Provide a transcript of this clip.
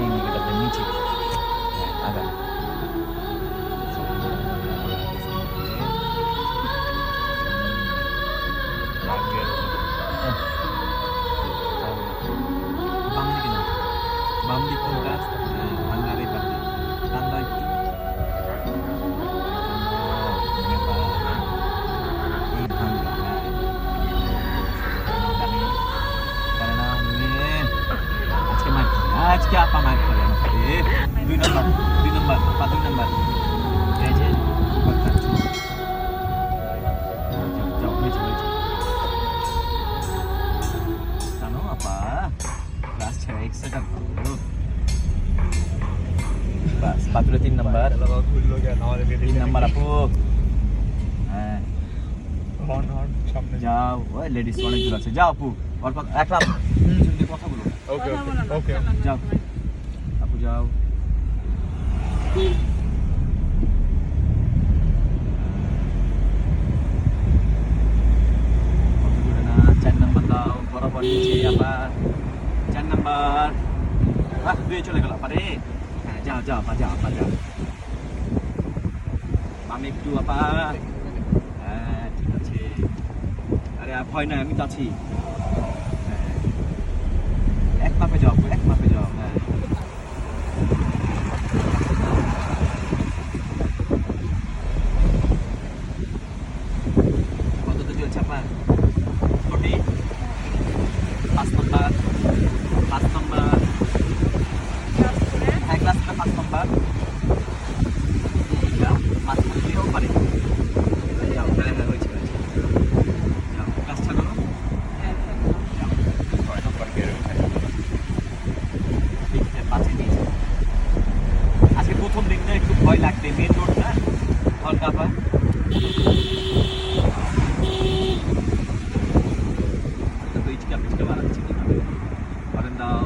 ইন্ডিকেটারদের নিচে। আগান। বাম দিকে না, বাম দিক কোনটা? ভাঙার এই পাশে টান দাও একটু। এই ভাঙা, আজকে মার খাবে, আজকে আপা মার খাবে আমাকে। 2 নম্বর, 2 নম্বর, আপা 2 নম্বর। এই যে খাচ্ছি, যাও হয়েছে হয়েছে। জানো আপা ক্লাস ছেড়ে এক্সট্রা করো। বাস পাতুলে 3 নম্বর, 3 নম্বর আপু। হ্যাঁ যাও, ওই লেডিস অনেক দূর আছে, যাও আপু। অল্প একলা যদি কথা বলো। ওকে ওকে যাও আপু যাও। কত দূরে না, 4 নম্বর দাও, বরাবর নিচে আবার 4 নম্বর। বাহ 2 চলে গেল পারে। হ্যাঁ যাও যাও আপা, যাও আপা যাও। আমি একটু আপা। হ্যাঁ ঠিক আছে, আরে ভয় নয়, আমি তো আছি। হ্যাঁ এক মাপে যাও আপু, এক মাপে যাও। হ্যাঁ কত দূর চলছে আপা? 40, 5 নম্বর, 5 নম্বর। হ্যাঁ ক্লাস 5 নম্বর। যাও 5 নম্বরেও পারে। যাও হ্যাঁ হ্যাঁ হয়েছে হয়েছে। যাও ক্লাসটা করো। যাও 6 নম্বর বের হয়ে ঠিক আছে, 5-এ নিয়েছে। আজকে প্রথম দিনটা একটু ভয় লাগবে, মেন রোড না হালকা পা। তো ইচকা পিচকা বাড়াচ্ছে কিভাবে করেন দাও।